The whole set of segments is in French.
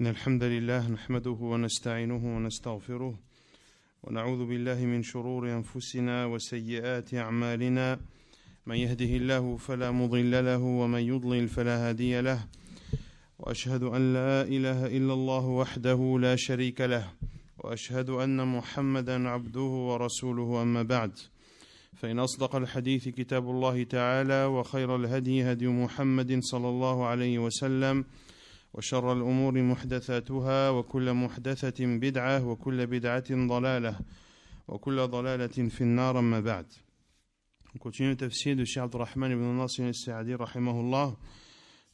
إن الحمد لله نحمده ونستعينه ونستغفره ونعوذ بالله من شرور أنفسنا وسيئات أعمالنا من يهده الله فلا مضل له ومن يضلل فلا هادي له وأشهد أن لا إله إلا الله وحده لا شريك له وأشهد أن محمدا عبده ورسوله أما بعد فإن أصدق الحديث كتاب الله تعالى وخير الهدي هدي محمد صلى الله عليه وسلم وشر الأمور محدثاتها وكل محدثة بدعة وكل بدعة ضلالة وكل ضلالة في النار أما بعد. On continue le tafsir de Cheikh Abdurrahman ibn Nasir al-Sa'di rahimahullah,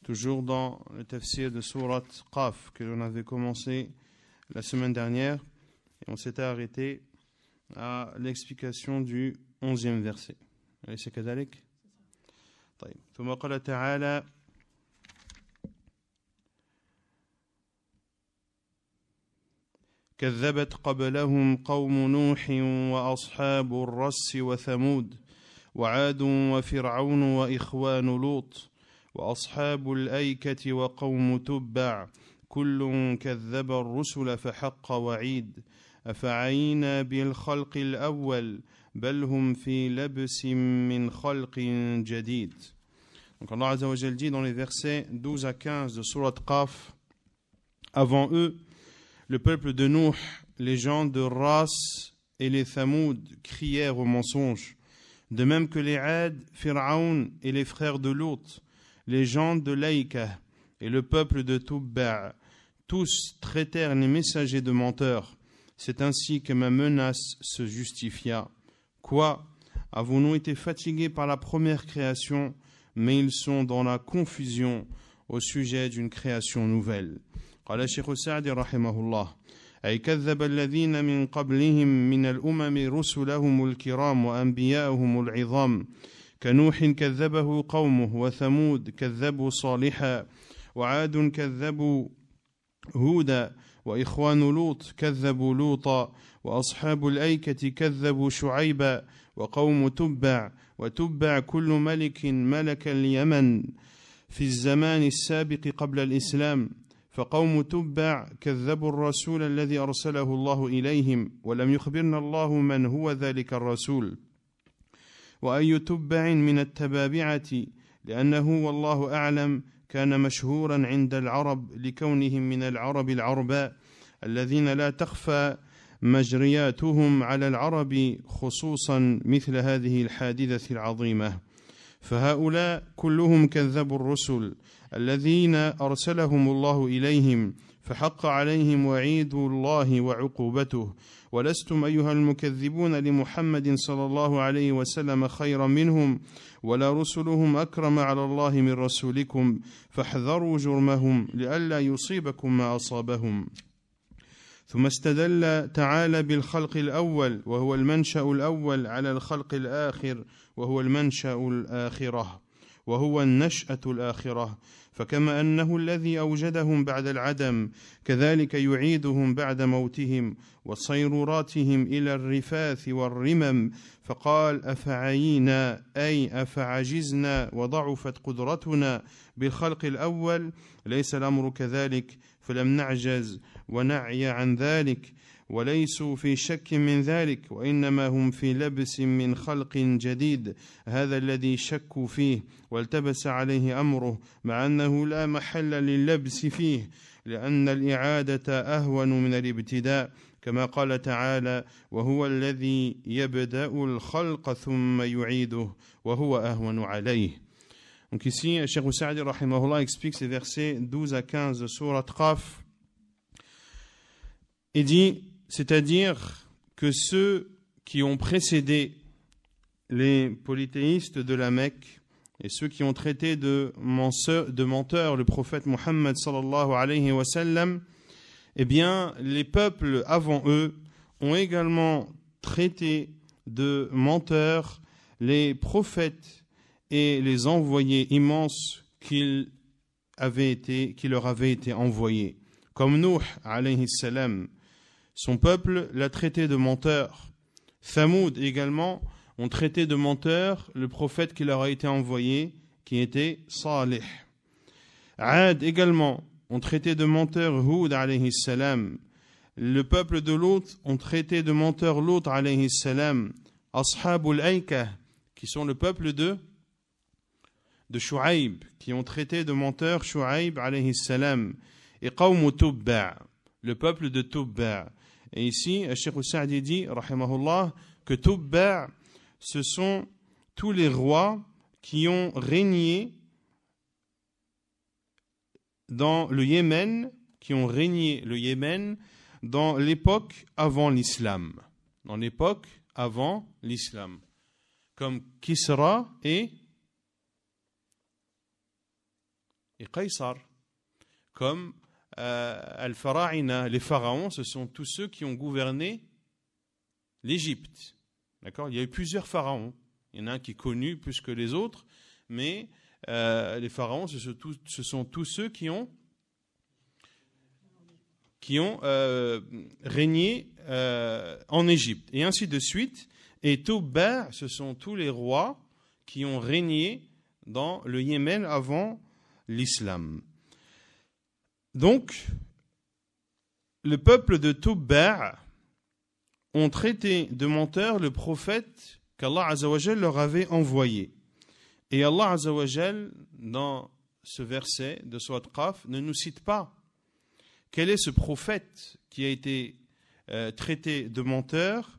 toujours dans le tafsir de sourate Qaf que l'on avait commencé la semaine dernière et on s'était arrêté à l'explication du 11e verset. أليس كذلك؟ طيب. ثم قال تعالى: كذبت قبلهم قوم نوح وأصحاب الرس وثمود وعاد وفرعون وإخوان لوط وأصحاب الأيكة وقوم تبع كل كذب الرسل فحق وعيد أفعينا بالخلق الأول بل هم في لبس من خلق جديد. Donc Allah Azza wa Jal dit dans les versets 12 à 15 de Sourate Qaf: avant eux, le peuple de Nuh, les gens de Ras et les Thamoud crièrent au mensonge, de même que les Ad, Pharaon et les frères de Lot, les gens de Laïka et le peuple de Tubba, tous traitèrent les messagers de menteurs. C'est ainsi que ma menace se justifia. Quoi? Avons-nous été fatigués par la première création, mais ils sont dans la confusion au sujet d'une création nouvelle. قال الشيخ السعدي رحمه الله: أي كذب الذين من قبلهم من الأمم رسلهم الكرام وأنبياءهم العظام كنوح كذبه قومه وثمود كذبوا صالحا وعاد كذبوا هودا وإخوان لوط كذبوا لوطا وأصحاب الأيكة كذبوا شعيبا وقوم تبع وتبع كل ملك اليمن في الزمان السابق قبل الإسلام فقوم تبع كذبوا الرسول الذي أرسله الله إليهم ولم يخبرنا الله من هو ذلك الرسول وأي تبع من التبابعة لأنه والله أعلم كان مشهورا عند العرب لكونهم من العرب العرباء الذين لا تخفى مجرياتهم على العرب خصوصا مثل هذه الحادثة العظيمة فهؤلاء كلهم كذبوا الرسل الذين أرسلهم الله إليهم فحق عليهم وعيد الله وعقوبته ولستم أيها المكذبون لمحمد صلى الله عليه وسلم خيرا منهم ولا رسلهم أكرم على الله من رسولكم فاحذروا جرمهم لئلا يصيبكم ما أصابهم. ثم استدل تعالى بالخلق الأول وهو المنشأ الأول على الخلق الآخر وهو المنشأ الآخرة وهو النشأة الآخرة فكما أنه الذي أوجدهم بعد العدم كذلك يعيدهم بعد موتهم وصيروراتهم إلى الرفاث والرمم فقال أفعينا أي أفعجزنا وضعفت قدرتنا بالخلق الأول ليس الأمر كذلك فلم نعجز ونعي عن ذلك وليسوا في شك من ذلك وإنما هم في لبس من خلق جديد هذا الذي شكوا فيه والتبس عليه أمره مع أنه لا محل لللبس فيه لأن الإعادة أهون من الابتداء كما قال تعالى وهو الذي يبدأ الخلق ثم يعيده وهو أهون عليه. Donc ici, Cheikh Sa'di rahimahullah explique ces versets 12 à 15 de sourate Qaf et dit, c'est-à-dire que ceux qui ont précédé les polythéistes de la Mecque et ceux qui ont traité de menteurs le prophète Muhammad sallallahu alayhi wa sallam, eh bien, les peuples avant eux ont également traité de menteurs les prophètes et les envoyés immenses qui leur avaient été envoyés. Comme Nuh alayhi salam, son peuple l'a traité de menteur. Thamoud également ont traité de menteur le prophète qui leur a été envoyé, qui était Salih. Ad également ont traité de menteur Hud alayhi salam, le peuple de Lot ont traité de menteur Lot alayhi salam, Ashabul Aïka, qui sont le peuple de Shu'aib, qui ont traité de menteur Shu'aib alayhi salam, et Qawm Tubba, le peuple de Tubba. Et ici, Cheikh Sa'di dit, rahimahullah, que Tubba, ce sont tous les rois qui ont régné dans le Yémen, dans l'époque avant l'islam. Dans l'époque avant l'islam. Comme Kisra et Qaysar. Comme Al-Fara'ina, les pharaons, ce sont tous ceux qui ont gouverné l'Égypte. D'accord ? Il y a eu plusieurs pharaons. Il y en a un qui est connu plus que les autres, mais les pharaons, ce sont tous ceux qui ont régné en Égypte, et ainsi de suite. Et Tubba, ce sont tous les rois qui ont régné dans le Yémen avant l'islam. Donc, le peuple de Tubba ont traité de menteur le prophète qu'Allah Azza wa Jal leur avait envoyé. Et Allah Azza wa Jal, dans ce verset de Surat Qaf, ne nous cite pas quel est ce prophète qui a été traité de menteur,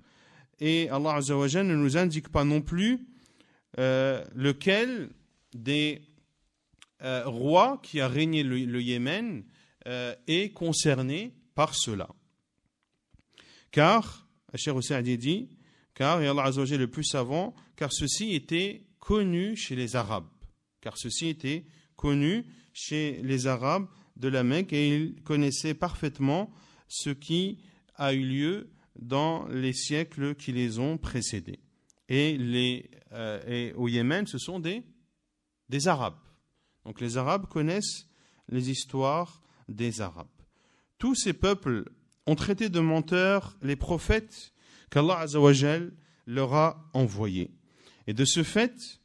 et Allah Azza wa Jal ne nous indique pas non plus lequel des rois qui a régné le Yémen est concerné par cela. Car, Cheikh Sa'di dit, car, et Allah Azza wa Jal est le plus savant, car ceci était connu chez les Arabes. De la Mecque, et ils connaissaient parfaitement ce qui a eu lieu dans les siècles qui les ont précédés. Et au Yémen, ce sont des Arabes. Donc les Arabes connaissent les histoires des Arabes. Tous ces peuples ont traité de menteurs les prophètes qu'Allah Azza wa Jal leur a envoyés. Et de ce fait,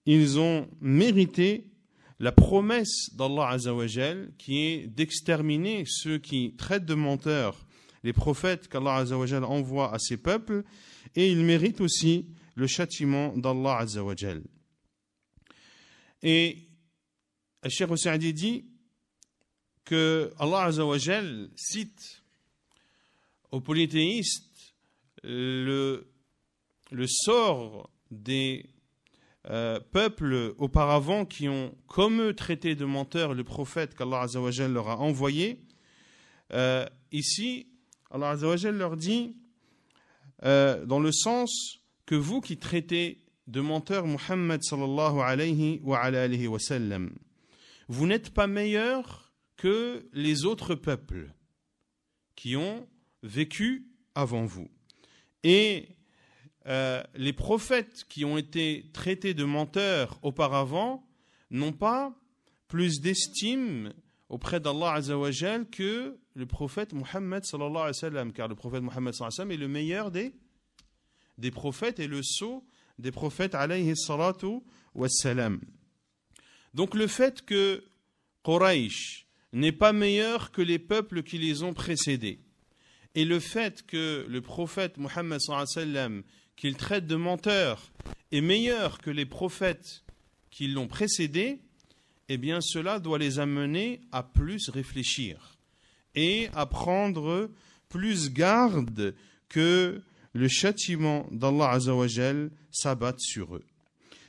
ils ont mérité la promesse d'Allah Azza wa Jal, qui est d'exterminer ceux qui traitent de menteurs les prophètes qu'Allah Azza wa Jal envoie à ces peuples, et ils méritent aussi le châtiment d'Allah Azza wa Jal. Et Cheikh Sa'di dit que Allah Azza wa Jal cite aux polythéistes le sort des peuples auparavant qui ont, comme eux, traité de menteurs le prophète qu'Allah Azza wa Jal leur a envoyé. Ici, Allah Azza wa Jal leur dit, dans le sens que vous qui traitez de menteur Muhammad sallallahu alayhi wa sallam, vous n'êtes pas meilleurs que les autres peuples qui ont vécu avant vous. Et les prophètes qui ont été traités de menteurs auparavant n'ont pas plus d'estime auprès d'Allah Azza wa Jal que le prophète Muhammad sallallahu alayhi wa sallam, car le prophète Muhammad sallallahu alayhi wa sallam est le meilleur des prophètes et le sceau des prophètes alayhi salatu wa salam. Donc le fait que Quraysh n'est pas meilleur que les peuples qui les ont précédés, et le fait que le prophète Muhammad sallallahu alayhi wa sallam, qu'il traite de menteurs, est meilleur que les prophètes qui l'ont précédé, eh bien cela doit les amener à plus réfléchir et à prendre plus garde que le châtiment d'Allah Azza wa Jal s'abatte sur eux.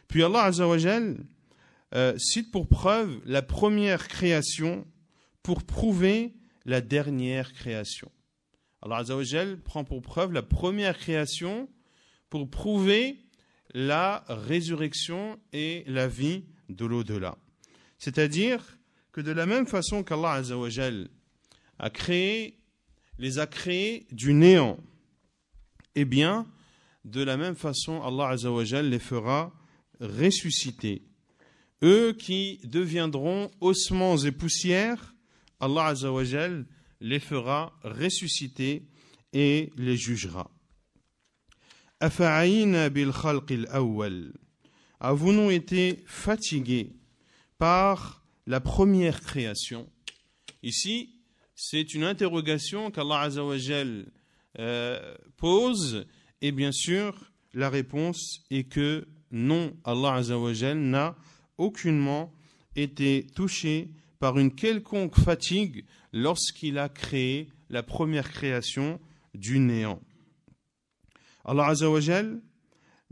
Puis Allah Azza wa Jal cite pour preuve la première création pour prouver la dernière création. Allah Azza wa Jal prend pour preuve la première création pour prouver la résurrection et la vie de l'au-delà. C'est-à-dire que de la même façon qu'Allah Azza wa Jal les a créés du néant, eh bien, de la même façon, Allah Azza wa Jal les fera ressusciter. Eux qui deviendront ossements et poussières, Allah Azza wa Jal les fera ressusciter et les jugera. Afa'ayna bil khalqil awwal. Avons-nous été fatigués par la première création? Ici, c'est une interrogation qu'Allah Azza wa Jal pose, et bien sûr, la réponse est que non, Allah Azza wa Jal n'a aucunement été touché par une quelconque fatigue lorsqu'il a créé la première création du néant. Allah Azza wa Jal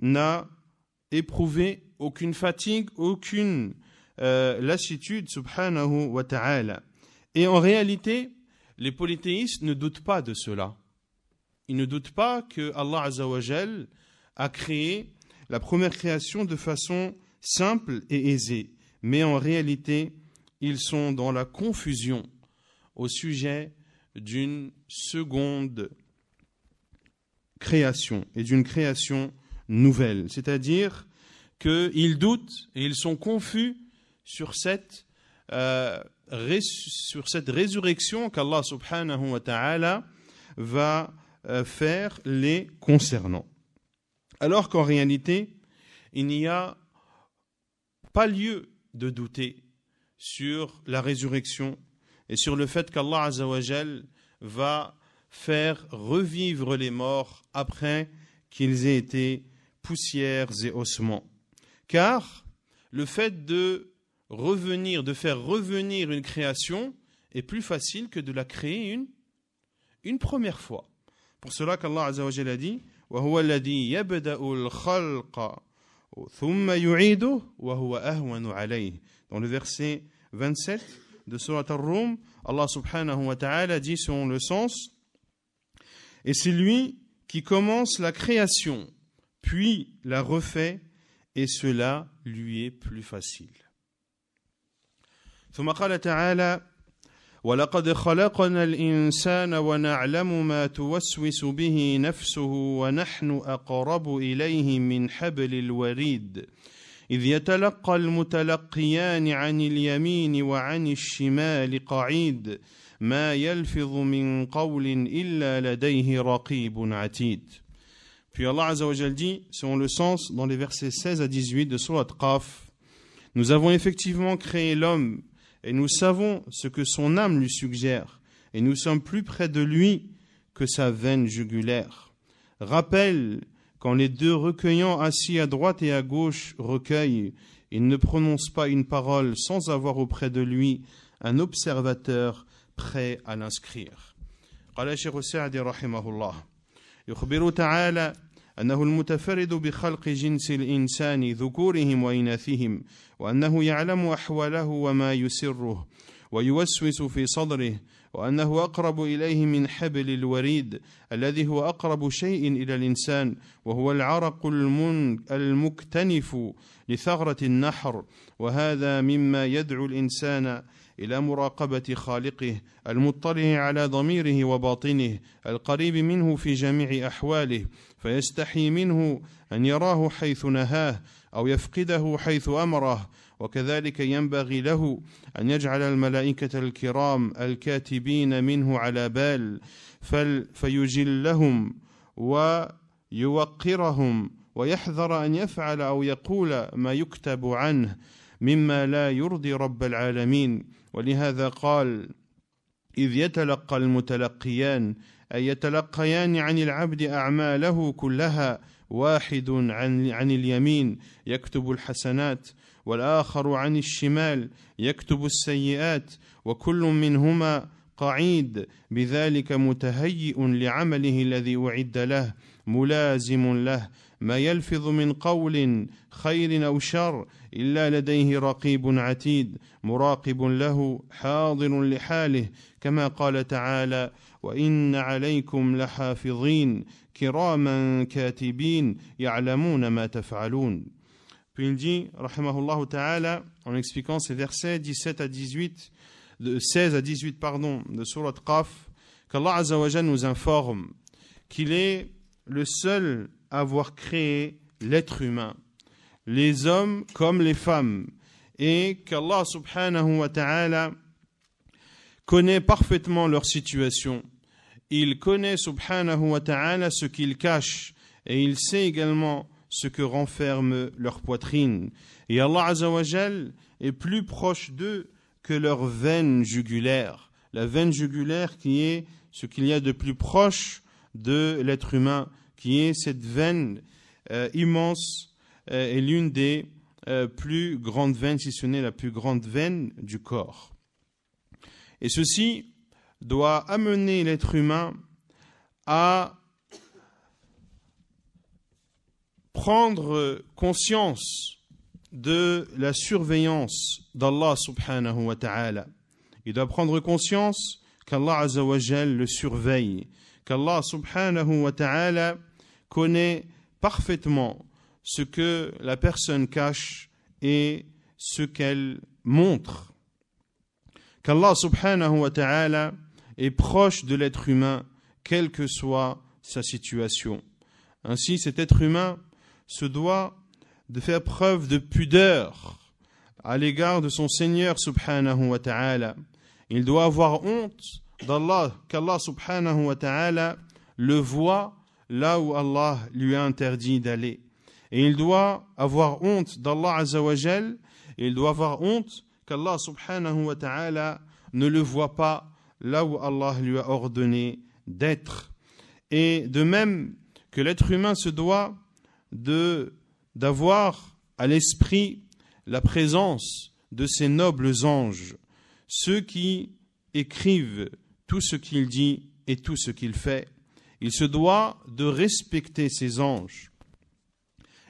n'a éprouvé aucune fatigue, aucune lassitude, subhanahu wa ta'ala. Et en réalité, les polythéistes ne doutent pas de cela. Ils ne doutent pas que Allah Azza wa Jal a créé la première création de façon simple et aisée. Mais en réalité, ils sont dans la confusion au sujet d'une seconde création et d'une création nouvelle. C'est-à-dire qu'ils doutent et ils sont confus sur cette résurrection qu'Allah subhanahu wa ta'ala va faire les concernant. Alors qu'en réalité, il n'y a pas lieu de douter sur la résurrection et sur le fait qu'Allah Azza wa Jal va faire revivre les morts après qu'ils aient été poussières et ossements. Car le fait de faire revenir une création est plus facile que de la créer une première fois. Pour cela qu'Allah Azza wa Jal a dit وَهُوَ الَّذِي يَبْدَأُ الْخَلْقَ ثُمَّ يُعِيدُهُ وَهُوَ أَهْوَنُ عَلَيْهِ. Dans le verset 27 de Surat Ar-Rum, Allah subhanahu wa ta'ala dit selon le sens: et c'est lui qui commence la création, puis la refait, et cela lui est plus facile. ثم قال تعالى: وَلَقَدْ خَلَقْنَا الْإِنسَانَ وَنَعْلَمُ مَا تُوَسْوِسُ بِهِ نَفْسُهُ وَنَحْنُ أَقْرَبُ إِلَيْهِ مِنْ حَبْلِ الْوَرِيدِ إِذْ يَتَلَقَّى الْمُتَلَقِّيَانِ عَنِ الْيَمِينِ وَعَنِ الشِّمَالِ قَعِيدٌ ما يلفظ من قول إلا لديه رقيب عتيد. Puis Allah Azza wa Jal dit, selon le sens, dans les versets 16 à 18 de Surat Qaf: nous avons effectivement créé l'homme, et nous savons ce que son âme lui suggère, et nous sommes plus près de lui que sa veine jugulaire. Rappelle, quand les deux recueillants assis à droite et à gauche recueillent, ils ne prononcent pas une parole sans avoir auprès de lui un observateur prêt à l'inscrire. قال الشيخ السعدي رحمه الله: يخبر تعالى أنه المتفرد بخلق جنس الإنسان ذكورهم وإناثهم، وأنه يعلم أحواله وما يسره ويوسوس في صدره، وأنه أقرب إليه من حبل الوريد الذي هو أقرب شيء إلى الإنسان، وهو العرق المكتنف لثغرة النحر، وهذا مما يدعو الإنسان إلى مراقبة خالقه المطلع على ضميره وباطنه القريب منه في جميع أحواله، فيستحي منه أن يراه حيث نهاه أو يفقده حيث أمره. وكذلك ينبغي له أن يجعل الملائكة الكرام الكاتبين منه على بال فيجلهم ويوقرهم ويحذر أن يفعل أو يقول ما يكتب عنه مما لا يرضي رب العالمين. ولهذا قال: إذ يتلقى المتلقيان، أي يتلقيان عن العبد أعماله كلها، واحد عن اليمين يكتب الحسنات، والآخر عن الشمال يكتب السيئات، وكل منهما قعيد بذلك متهيئ لعمله الذي أعد له ملازم له، ما يلفظ من قول خير أو شر إلا لديه رقيب عتيد مراقب له حاضر لحاله، كما قال تعالى: وإن عليكم لحافظين كراما كاتبين يعلمون ما تفعلون. Puis il dit, rahimahullah ta'ala, en expliquant ces versets 16 à 18 de Surat Qaf, qu'Allah Azza wa Jal nous informe qu'il est le seul à avoir créé l'être humain, les hommes comme les femmes, et qu'Allah subhanahu wa ta'ala connaît parfaitement leur situation. Il connaît subhanahu wa ta'ala ce qu'ils cachent, et il sait également ce que renferme leur poitrine. Et Allah Azza wa Jal est plus proche d'eux que leur veine jugulaire. la veine jugulaire qui est ce qu'il y a de plus proche de l'être humain, qui est cette veine immense et l'une des plus grandes veines, si ce n'est la plus grande veine du corps. Et ceci doit amener l'être humain à prendre conscience de la surveillance d'Allah subhanahu wa ta'ala. Il doit prendre conscience qu'Allah azza wa jal le surveille, qu'Allah subhanahu wa ta'ala connaît parfaitement ce que la personne cache et ce qu'elle montre. Qu'Allah subhanahu wa ta'ala est proche de l'être humain, quelle que soit sa situation. Ainsi, cet être humain se doit de faire preuve de pudeur à l'égard de son Seigneur subhanahu wa ta'ala. Il doit avoir honte d'Allah, qu'Allah subhanahu wa ta'ala le voit là où Allah lui a interdit d'aller. Et il doit avoir honte d'Allah azza wa jal, et il doit avoir honte qu'Allah subhanahu wa ta'ala ne le voit pas là où Allah lui a ordonné d'être. Et de même que l'être humain se doit d'avoir à l'esprit la présence de ces nobles anges, ceux qui écrivent tout ce qu'il dit et tout ce qu'il fait. Il se doit de respecter ces anges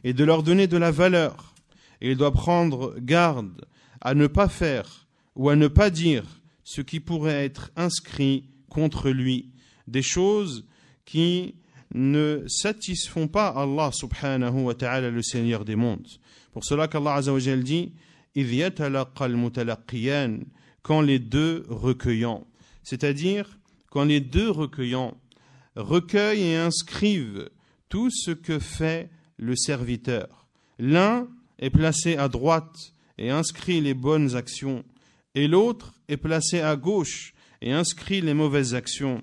et de leur donner de la valeur. Et il doit prendre garde à ne pas faire ou à ne pas dire ce qui pourrait être inscrit contre lui, des choses qui ne satisfont pas Allah subhanahu wa ta'ala, le Seigneur des mondes. Pour cela qu'Allah azza wa jal dit إِذْ يَتَلَقَّى الْمُتَلَقِّيَانِ, quand les deux recueillants, c'est-à-dire quand les deux recueillants recueillent et inscrivent tout ce que fait le serviteur. L'un est placé à droite et inscrit les bonnes actions, et l'autre est placé à gauche et inscrit les mauvaises actions,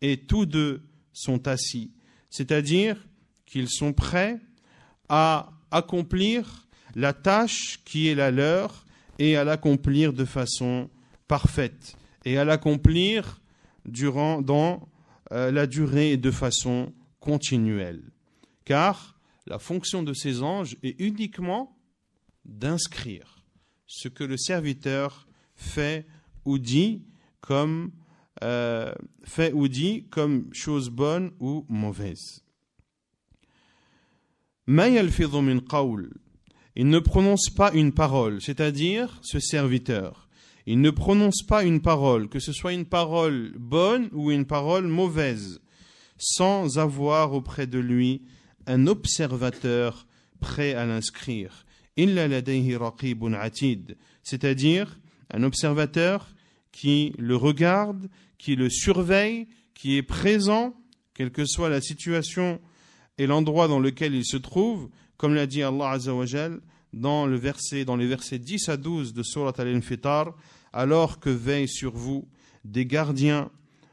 et tous deux sont assis, c'est-à-dire qu'ils sont prêts à accomplir la tâche qui est la leur et à l'accomplir de façon parfaite et à l'accomplir dans la durée et de façon continuelle. Car la fonction de ces anges est uniquement d'inscrire ce que le serviteur fait ou dit comme chose bonne ou mauvaise. Ma yalfidhu min qawl, il ne prononce pas une parole, c'est-à-dire ce serviteur. Il ne prononce pas une parole, que ce soit une parole bonne ou une parole mauvaise, sans avoir auprès de lui un observateur prêt à l'inscrire. Illa ladayhi raqibun atid, c'est-à-dire un observateur qui le regarde, qui le surveille, qui est présent, quelle que soit la situation et l'endroit dans lequel il se trouve, comme l'a dit Allah Azza wa Jal dans les versets 10 à 12 de Surat Al-Infitar, alors que veillent sur vous des gardiens,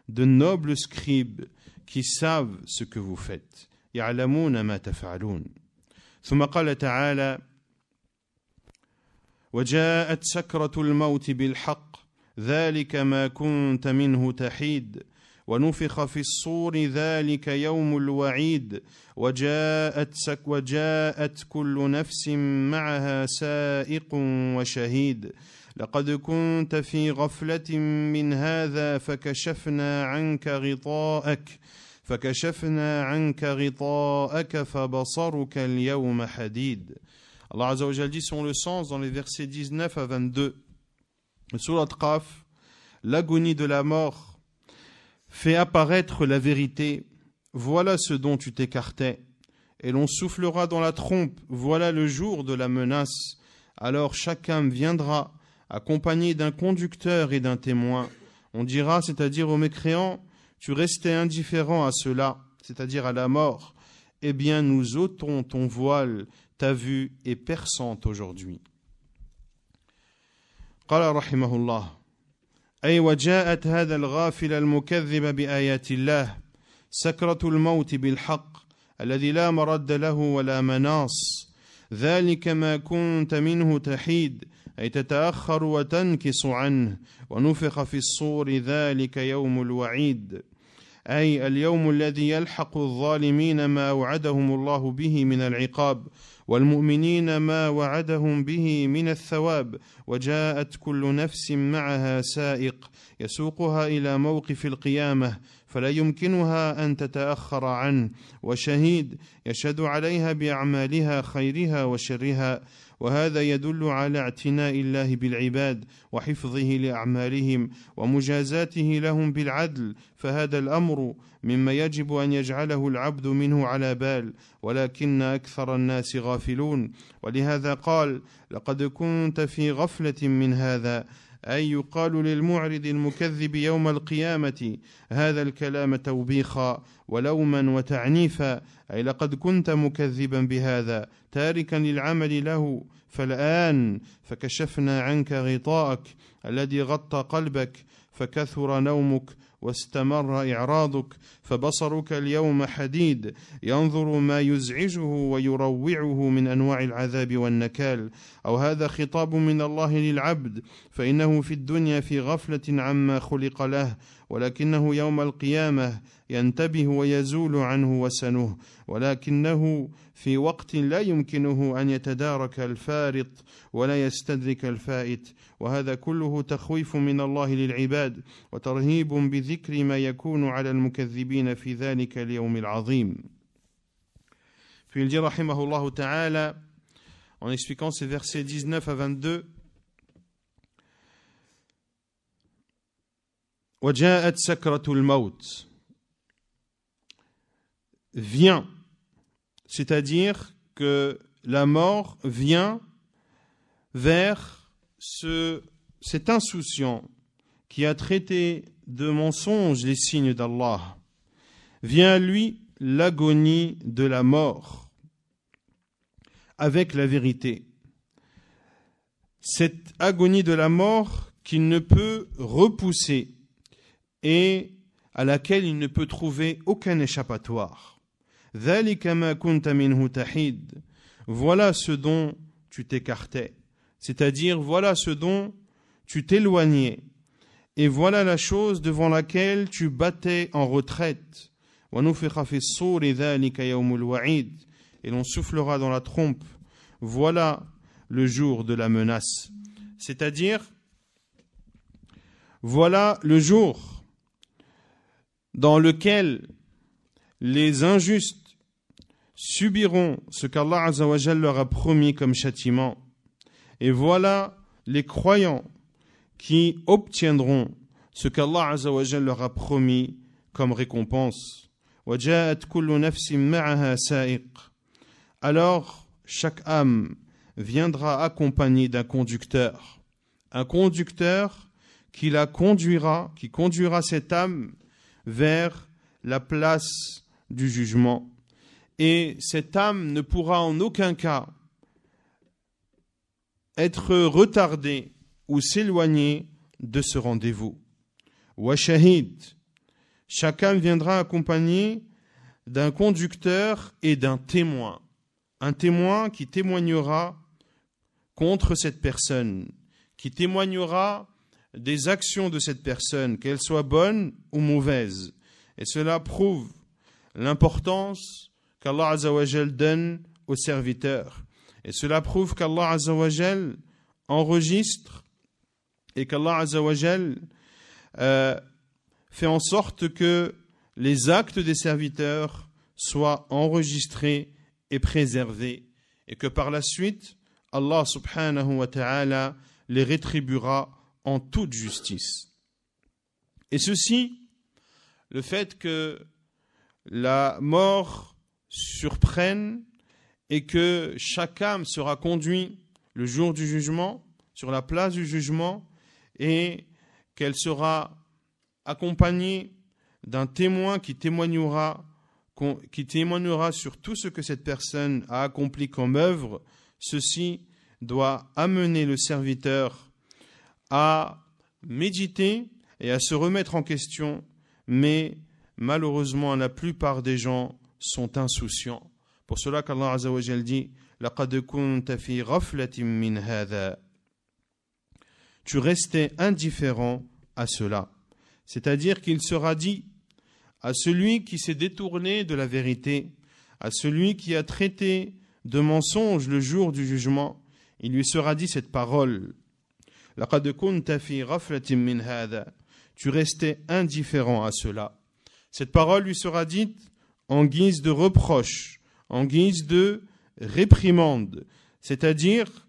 de nobles scribes qui savent ce que vous faites. يعلمون ما تفعلون. ثم قال تعالى: وجاءت سكرة الموت بالحق ذلك ما كنت منه تحيد ونفخ في الصور ذلك يوم الوعيد وجاءت كل نفس معها سائق وشهيد لقد كنت في غفلة من هذا فكشفنا عنك غطاءك فبصرك اليوم حديد. Allah Azza wa Jal dit selon le sens dans les versets 19 à 22. Sur la Qaf, l'agonie de la mort fait apparaître la vérité. Voilà ce dont tu t'écartais. Et l'on soufflera dans la trompe. Voilà le jour de la menace. Alors chacun viendra accompagné d'un conducteur et d'un témoin. On dira, c'est-à-dire aux mécréants, tu restais indifférent à cela, c'est-à-dire à la mort. Eh bien, nous ôtons ton voile, ta vue est perçante aujourd'hui. قال رحمه الله: أي وجاءت هذا الغافل المكذب بآيات الله سكرة الموت بالحق الذي لا مرد له ولا مناص ذلك ما كنت منه تحيد أي تتأخر وتنكس عنه ونفخ في الصور ذلك يوم الوعيد أي اليوم الذي يلحق الظالمين ما وعدهم الله به من العقاب والمؤمنين ما وعدهم به من الثواب وجاءت كل نفس معها سائق يسوقها إلى موقف القيامة فلا يمكنها أن تتأخر عنه وشهيد يشهد عليها بأعمالها خيرها وشرها وهذا يدل على اعتناء الله بالعباد وحفظه لأعمالهم ومجازاته لهم بالعدل فهذا الأمر مما يجب أن يجعله العبد منه على بال ولكن أكثر الناس غافلون ولهذا قال لقد كنت في غفلة من هذا أي يقال للمعرض المكذب يوم القيامة هذا الكلام توبيخا ولوما وتعنيفا أي لقد كنت مكذبا بهذا تاركا للعمل له فالآن فكشفنا عنك غطاءك الذي غطى قلبك فكثر نومك واستمر إعراضك فبصرك اليوم حديد ينظر ما يزعجه ويروعه من أنواع العذاب والنكال أو هذا خطاب من الله للعبد فإنه في الدنيا في غفلة عما خلق له ولكنه يوم القيامة ينتبه ويزول عنه وسنه ولكنه في وقت لا يمكنه أن يتدارك الفارط ولا يستدرك الفائت وهذا كله تخويف من الله للعباد وترهيب بذكر ما يكون على المكذبين في ذلك اليوم العظيم. Puis il dit rahimahullah ta'ala en expliquant ces versets 19 à 22 وجاءت سكرة الموت vient, c'est-à-dire que la mort vient vers cet insouciant qui a traité de mensonges les signes d'Allah. Vient à lui l'agonie de la mort avec la vérité. Cette agonie de la mort qu'il ne peut repousser et à laquelle il ne peut trouver aucun échappatoire. Voilà ce dont tu t'écartais, c'est-à-dire voilà ce dont tu t'éloignais, et voilà la chose devant laquelle tu battais en retraite. Et l'on soufflera dans la trompe. Voilà le jour de la menace, c'est-à-dire voilà le jour dans lequel les injustes subiront ce qu'Allah Azza wa Jal leur a promis comme châtiment. Et voilà les croyants qui obtiendront ce qu'Allah Azza wa Jal leur a promis comme récompense. Alors chaque âme viendra accompagnée d'un conducteur. Un conducteur qui conduira cette âme vers la place du jugement. Et cette âme ne pourra en aucun cas être retardée ou s'éloigner de ce rendez-vous. Wa shahid, chaque âme viendra accompagnée d'un conducteur et d'un témoin. Un témoin qui témoignera contre cette personne, qui témoignera des actions de cette personne, qu'elles soient bonnes ou mauvaises. Et cela prouve l'importance qu'Allah Azza wa Jal donne aux serviteurs. Et cela prouve qu'Allah Azza wa Jal enregistre et qu'Allah Azza wa Jal fait en sorte que les actes des serviteurs soient enregistrés et préservés et que par la suite Allah subhanahu wa ta'ala les rétribuera en toute justice. Et ceci, le fait que la mort surprenne et que chaque âme sera conduite le jour du jugement, sur la place du jugement, et qu'elle sera accompagnée d'un témoin qui témoignera sur tout ce que cette personne a accompli comme œuvre, ceci doit amener le serviteur à méditer et à se remettre en question, mais malheureusement la plupart des gens sont insouciants. Pour cela qu'Allah Azza wa Jal dit لَقَدْ كُنْتَ فِي غَفْلَةٍ مِّنْ هَذَا. tu restais indifférent à cela. C'est-à-dire qu'il sera dit à celui qui s'est détourné de la vérité, à celui qui a traité de mensonge le jour du jugement, il lui sera dit cette parole. لَقَدْ كُنْتَ فِي غَفْلَةٍ مِّنْ هَذَا. Tu restais indifférent à cela. Cette parole lui sera dite en guise de reproche, en guise de réprimande. C'est-à-dire,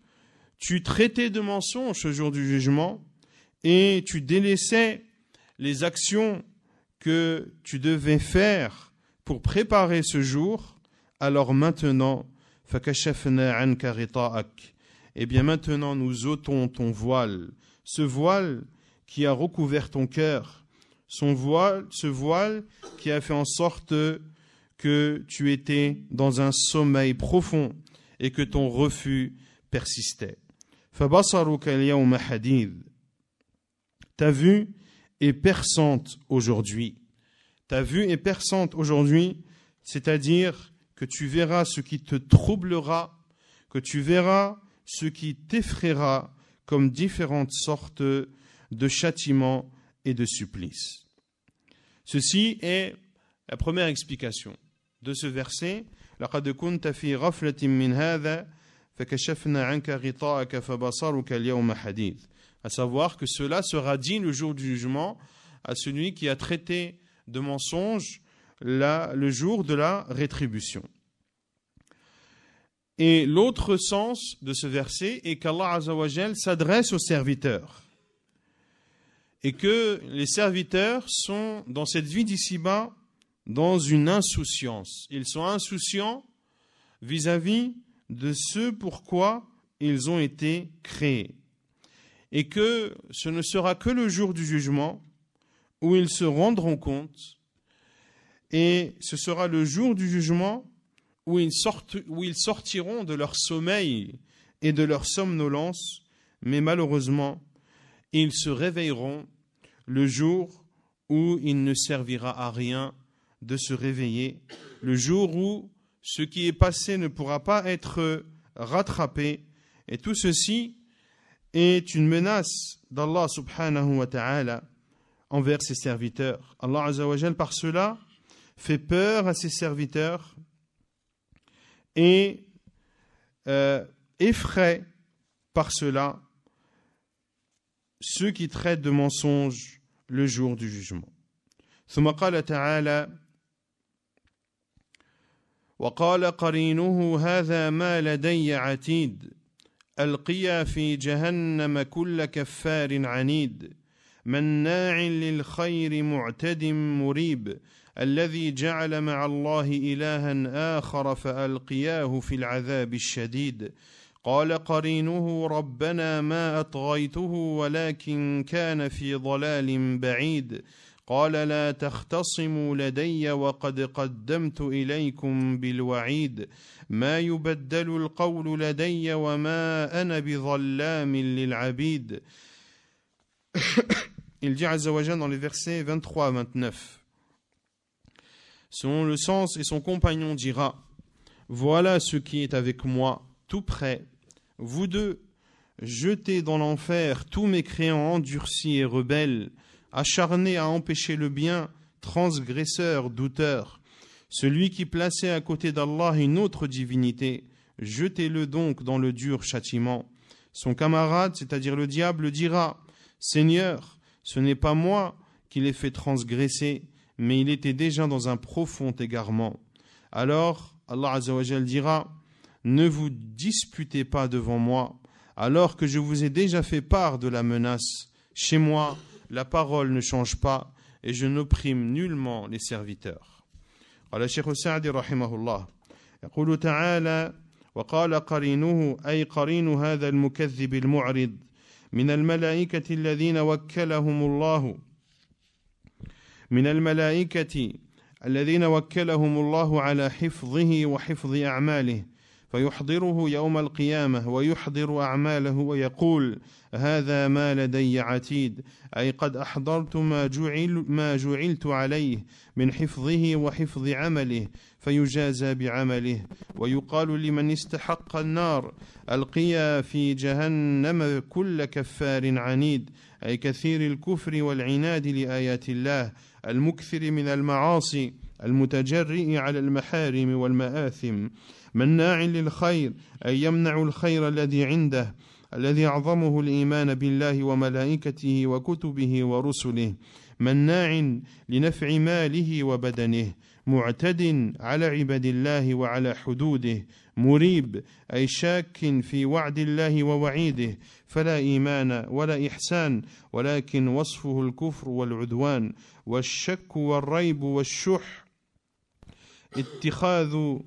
tu traitais de mensonge ce jour du jugement et tu délaissais les actions que tu devais faire pour préparer ce jour. Alors maintenant, فَكَشَفْنَا عَنْكَ غِطَاءَكَ. Eh bien maintenant nous ôtons ton voile, ce voile qui a recouvert ton cœur, ce voile qui a fait en sorte que tu étais dans un sommeil profond et que ton refus persistait. فَبَصَرُكَ الْيَوْمَ حَدِيدٌ. Ta vue est perçante aujourd'hui. Ta vue est perçante aujourd'hui, c'est-à-dire que tu verras ce qui te troublera, que tu verras ce qui t'effraiera comme différentes sortes de châtiments et de supplices. Ceci est la première explication de ce verset. لَقَدْ كُنْتَ فِي غَفْلَةٍ مِّنْ هَذَا فَكَشَفْنَا عَنْكَ غِطَاءَكَ فَبَصَرُكَ الْيَوْمَ حَدِيدٌ. À savoir que cela sera dit le jour du jugement à celui qui a traité de mensonge le jour de la rétribution. Et l'autre sens de ce verset est qu'Allah Azza wa Jal s'adresse aux serviteurs et que les serviteurs sont dans cette vie d'ici-bas dans une insouciance. Ils sont insouciants vis-à-vis de ce pourquoi ils ont été créés. Et que ce ne sera que le jour du jugement où ils se rendront compte, et ce sera le jour du jugement où ils sortiront de leur sommeil et de leur somnolence, mais malheureusement, ils se réveilleront le jour où il ne servira à rien de se réveiller, le jour où ce qui est passé ne pourra pas être rattrapé. Et tout ceci est une menace d'Allah subhanahu wa ta'ala envers ses serviteurs. Allah Azza wa Jal par cela fait peur à ses serviteurs et effraie par cela ceux qui traitent de mensonges le jour du jugement. ثم قال تعالى وقال قرينه هذا ما لدي عتيد ألقيا في جهنم كل كفار عنيد مناع للخير معتد مريب الذي جعل مع الله إلها آخر فألقياه في العذاب الشديد قال قرينه ربنا ما أطغيته ولكن كان في ضلال بعيد قال لا تختصموا لدي وقد قدمت إليكم بالوعيد ما يبدل القول لدي وما أنا بظلام للعبيد. Il dit Azza wa Jal dans les versets 23 à 29. Selon le sens, et son compagnon dira: voilà ce qui est avec moi, tout près. Vous deux, jetez dans l'enfer tous mécréants endurcis et rebelles, acharnés à empêcher le bien, transgresseurs, douteurs. Celui qui plaçait à côté d'Allah une autre divinité, jetez-le donc dans le dur châtiment. Son camarade, c'est-à-dire le diable, dira: Seigneur, ce n'est pas moi qui l'ai fait transgresser, mais il était déjà dans un profond égarement. Alors, Allah Azza wa Jal dira: ne vous disputez pas devant moi, alors que je vous ai déjà fait part de la menace. Chez moi, la parole ne change pas, et je n'opprime nullement les serviteurs. قال الشيخ السعدي رحمه الله يقول تعالى وقال قرينه أي قرين هذا المكذب المعرض من الملائكة الذين وكلهم الله على حفظه وحفظ أعماله فيحضره يوم القيامة ويحضر أعماله ويقول: هذا ما لدي عتيد، أي قد أحضرت ما جعلت عليه من حفظه وحفظ عمله، فيجازى بعمله. ويقال لمن استحق النار: ألقيا في جهنم كل كفار عنيد، أي كثير الكفر والعناد لآيات الله، المكثر من المعاصي، المتجرئ على المحارم والمآثم، مناع للخير، أي يمنع الخير الذي عنده، الذي أعظمه الإيمان بالله وملائكته وكتبه ورسله، مناع لنفع ماله وبدنه، معتد على عباد الله وعلى حدوده، مريب، أي شاك في وعد الله ووعيده، فلا إيمان ولا إحسان، ولكن وصفه الكفر والعدوان والشك والريب والشح،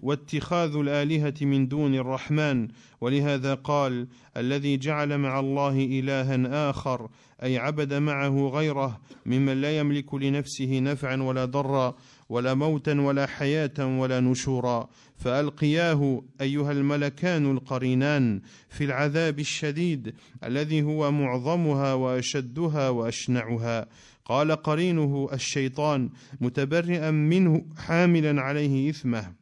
واتخاذ الآلهة من دون الرحمن. ولهذا قال: الذي جعل مع الله إلها آخر، أي عبد معه غيره ممن لا يملك لنفسه نفعا ولا ضرا ولا موتا ولا حياة ولا نشورا، فألقياه أيها الملكان القرينان في العذاب الشديد الذي هو معظمها وأشدها وأشنعها. قال قرينه الشيطان متبرئا منه حاملا عليه إثمه: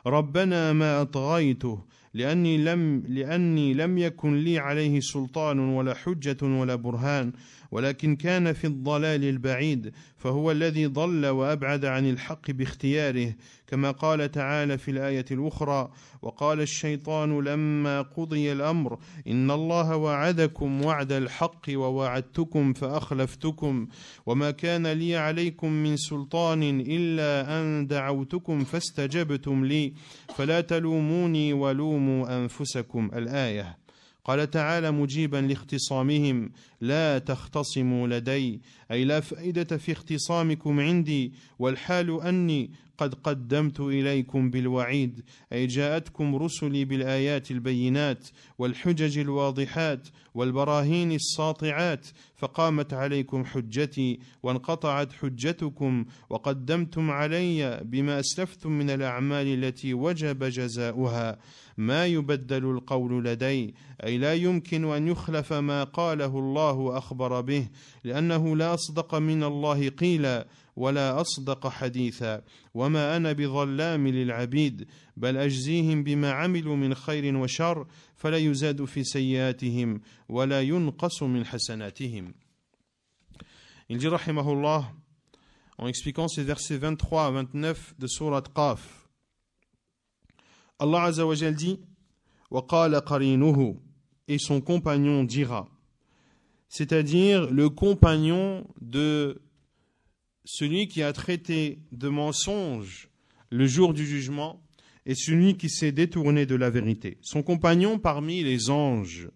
ربنا ما أطغيته لأني لم يكن لي عليه سلطان ولا حجة ولا برهان، ولكن كان في الضلال البعيد، فهو الذي ضل وأبعد عن الحق باختياره، كما قال تعالى في الآية الأخرى: وقال الشيطان لما قضي الأمر إن الله وعدكم وعد الحق ووعدتكم فأخلفتكم وما كان لي عليكم من سلطان إلا أن دعوتكم فاستجبتم لي فلا تلوموني ولوموا أنفسكم. الآية. قال تعالى مجيبا لاختصامهم: لا تختصموا لدي، أي لا فائدة في اختصامكم عندي، والحال أني قد قدمت إليكم بالوعيد، أي جاءتكم رسلي بالآيات البينات والحجج الواضحات والبراهين الساطعات، فقامت عليكم حجتي وانقطعت حجتكم، وقدمتم علي بما أسلفتم من الأعمال التي وجب جزاؤها. ما يبدل القول لدي، أي لا يمكن أن يخلف ما قاله الله وأخبر به، لأنه لا أصدق من الله قيلا ولا أصدق حديثا، وما أنا بظلام للعبيد، بل أجزيهم بما عملوا من خير وشر، فلا يزاد في سيئاتهم ولا ينقص من حسناتهم. Il dit rahimahullah, en expliquant ces versets 23 à 29 de sourate Qaf, Allah Azza wa Jal dit: wa qala qarinuhu, et son compagnon dira, c'est-à-dire le compagnon de celui qui a traité de mensonge le jour du jugement et celui qui s'est détourné de la vérité. Son compagnon parmi les anges,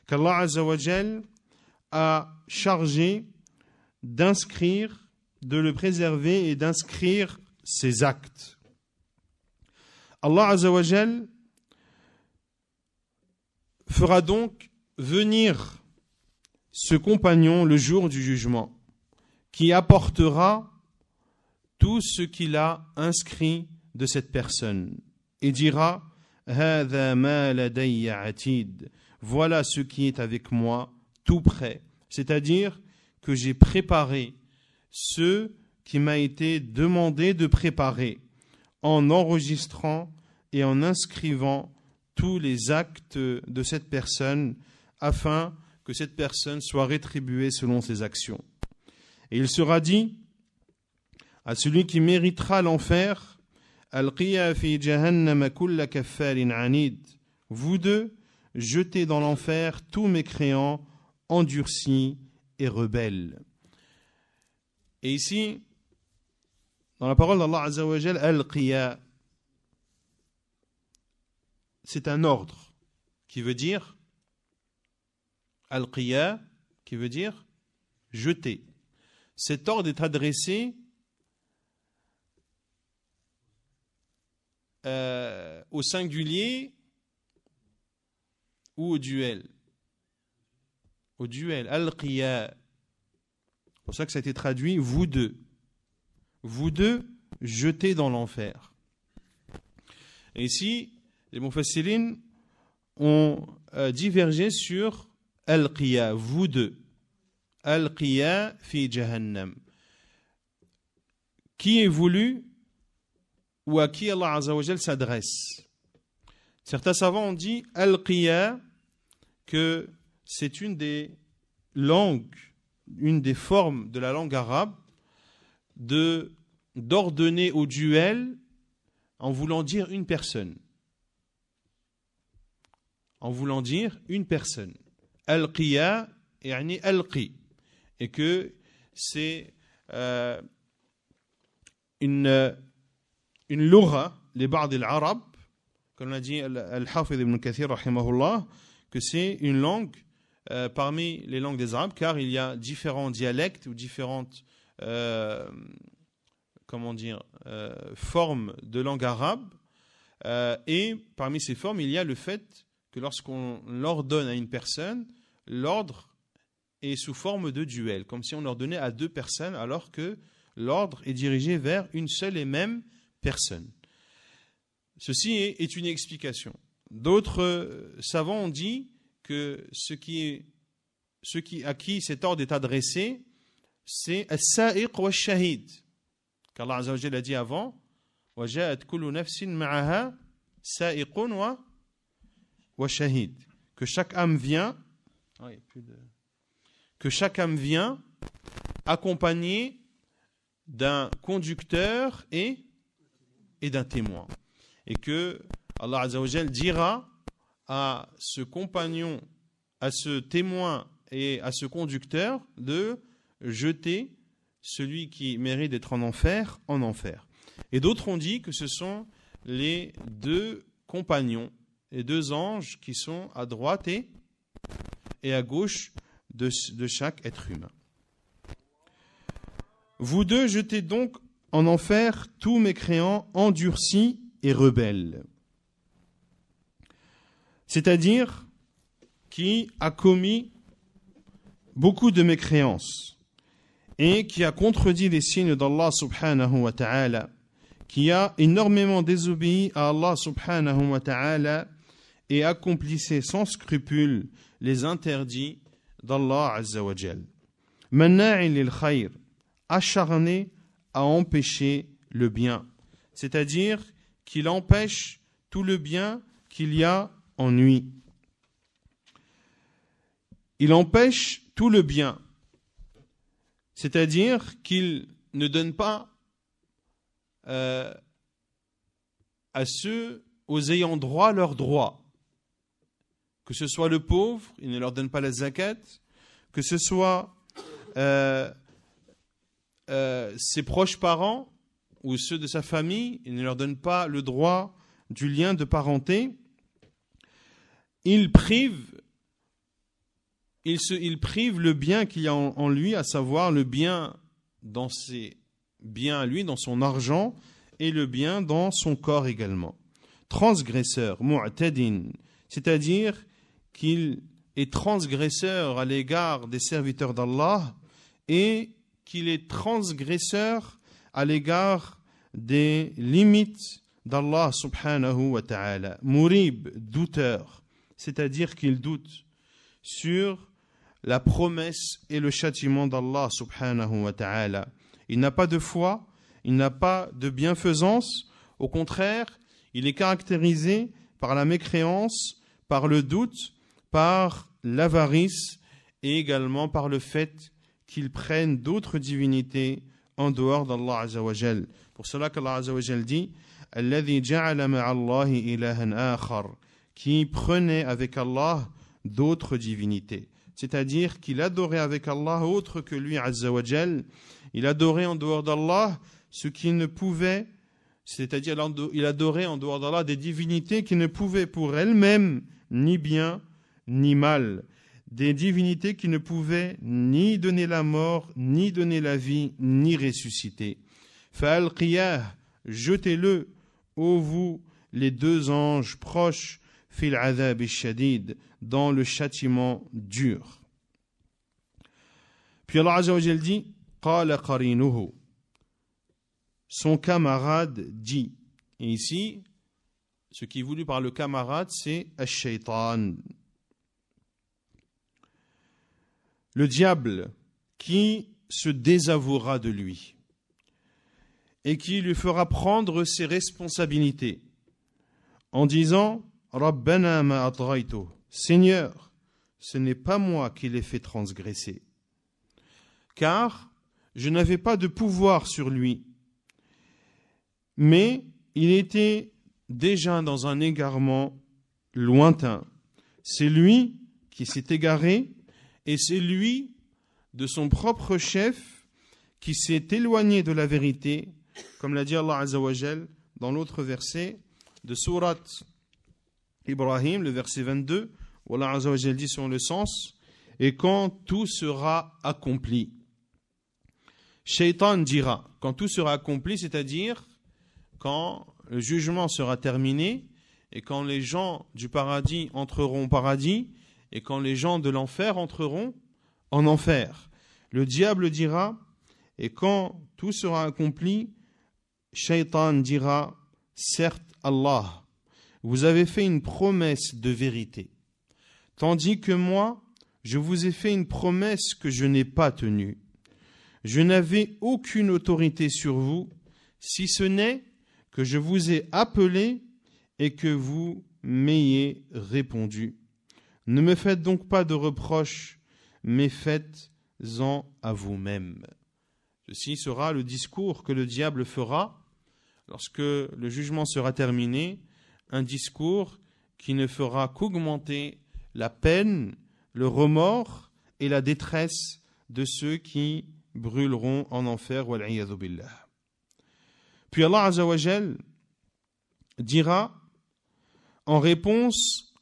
qu'Allah Azza wa Jal a chargé d'inscrire, de le préserver et d'inscrire ses actes. Allah Azza wa Jal fera donc venir ce compagnon le jour du jugement, qui apportera tout ce qu'il a inscrit de cette personne et dira: Hādhā mā ladayya atid, voilà ce qui est avec moi tout prêt, c'est-à-dire que j'ai préparé ce qui m'a été demandé de préparer, en enregistrant et en inscrivant tous les actes de cette personne, afin que cette personne soit rétribuée selon ses actions. Et il sera dit à celui qui méritera l'enfer: Alqiya fi jahannam kulla kaffarin anid, vous deux, jetez dans l'enfer tous mécréants, endurcis et rebelles. Et ici, dans la parole d'Allah Azza wa Jal, Al-Qiya, c'est un ordre qui veut dire Al-Qiya, qui veut dire jeter. Cet ordre est adressé au singulier ou au duel. Au duel, Al-Qiya. C'est pour ça que ça a été traduit vous deux. Vous deux, jetés dans l'enfer. Et ici, les mufassirin ont divergé sur Alqiya, vous deux. Alqiya fi jahannam. Qui est voulu ou à qui Allah Azza wa Jal s'adresse. Certains savants ont dit Alqiya, que c'est une des langues, une des formes de la langue arabe d'ordonner au duel en voulant dire une personne. En voulant dire une personne. Al-Qiya, yani al-Qi. Et que c'est une lugha, les ba'd al-arab, comme l'a dit Al-Hafidh ibn Kathir, rahimahullah, que c'est une langue parmi les langues des Arabes, car il y a différents dialectes ou différentes formes de langue arabe. Et parmi ces formes, il y a le fait que lorsqu'on l'ordonne à une personne, l'ordre est sous forme de duel, comme si on l'ordonnait à deux personnes, alors que l'ordre est dirigé vers une seule et même personne. Ceci est une explication. D'autres savants ont dit que à qui cet ordre est adressé, c'est as-sa'iq wa shahid. Car Allah Azza wa Jalla a dit avant, وَجَاءَتْ كُلُّ نَفْسٍ مَعَهَا سَائِقٌ وَشَهِيد. Que chaque âme vient, accompagné d'un conducteur et d'un témoin. Et que Allah Azza wa Jalla dira à ce compagnon, à ce témoin et à ce conducteur de jeter celui qui mérite d'être en enfer. Et d'autres ont dit que ce sont les deux compagnons, les deux anges qui sont à droite et à gauche de chaque être humain. Vous deux jetez donc en enfer tous mécréants endurcis et rebelles. C'est-à-dire qui a commis beaucoup de mécréances et qui a contredit les signes d'Allah subhanahu wa ta'ala, qui a énormément désobéi à Allah subhanahu wa ta'ala et accomplissait sans scrupule les interdits d'Allah azza wa jal. Manna'in lil khayr, acharné à empêcher le bien, c'est-à-dire qu'il empêche tout le bien qu'il y a en lui. Il empêche tout le bien, c'est-à-dire qu'il ne donne pas aux ayants droit leurs droits. Que ce soit le pauvre, il ne leur donne pas la zakat, que ce soit ses proches parents ou ceux de sa famille, il ne leur donne pas le droit du lien de parenté. Il prive le bien qu'il y a en lui, à savoir le bien dans ses biens à lui, dans son argent, et le bien dans son corps également. Transgresseur, mu'tadin, c'est-à-dire qu'il est transgresseur à l'égard des serviteurs d'Allah et qu'il est transgresseur à l'égard des limites d'Allah subhanahu wa ta'ala. Mourib, douteur, c'est-à-dire qu'il doute sur la promesse et le châtiment d'Allah subhanahu wa ta'ala. Il n'a pas de foi, il n'a pas de bienfaisance, au contraire, il est caractérisé par la mécréance, par le doute, par l'avarice et également par le fait qu'il prenne d'autres divinités en dehors d'Allah Azza wa Jal. Pour cela qu'Allah Azza wa Jal dit « Alladhi ja'ala ma'allahi ilahan akhar » qui prenait avec Allah d'autres divinités. C'est-à-dire qu'il adorait avec Allah autre que lui Azza wa Jal. Il adorait en dehors d'Allah ce qui ne pouvait, c'est-à-dire il adorait en dehors d'Allah des divinités qui ne pouvaient pour elles-mêmes ni bien ni mal, des divinités qui ne pouvaient ni donner la mort, ni donner la vie, ni ressusciter. Fa'alqiyah, jetez-le, ô vous, les deux anges proches, fil adhab shadid, dans le châtiment dur. Puis Allah Azza wa Jal dit, qala qarinuhu, son camarade dit. Et ici, ce qui est voulu par le camarade, c'est ash-shaytan. Le diable qui se désavouera de lui et qui lui fera prendre ses responsabilités en disant « Rabbana ma atghaytu » Seigneur, ce n'est pas moi qui l'ai fait transgresser, car je n'avais pas de pouvoir sur lui, mais il était déjà dans un égarement lointain. C'est lui qui s'est égaré et c'est lui, de son propre chef, qui s'est éloigné de la vérité, comme l'a dit Allah Azza wa Jal dans l'autre verset de sourate Ibrahim, le verset 22, où Allah Azza wa Jal dit sur le sens « Et quand tout sera accompli ». Shaitan dira, quand tout sera accompli, c'est-à-dire quand le jugement sera terminé et quand les gens du paradis entreront au paradis et quand les gens de l'enfer entreront en enfer. Le diable dira, et quand tout sera accompli, Shaitan dira, certes Allah, vous avez fait une promesse de vérité, tandis que moi, je vous ai fait une promesse que je n'ai pas tenue. Je n'avais aucune autorité sur vous, si ce n'est que je vous ai appelé et que vous m'ayez répondu. Ne me faites donc pas de reproches, mais faites-en à vous-même. Ceci sera le discours que le diable fera lorsque le jugement sera terminé, un discours qui ne fera qu'augmenter la peine, le remords et la détresse de ceux qui brûleront en enfer. Wal'iyadhu billah. Puis Allah Azza wa Jal dira, en réponse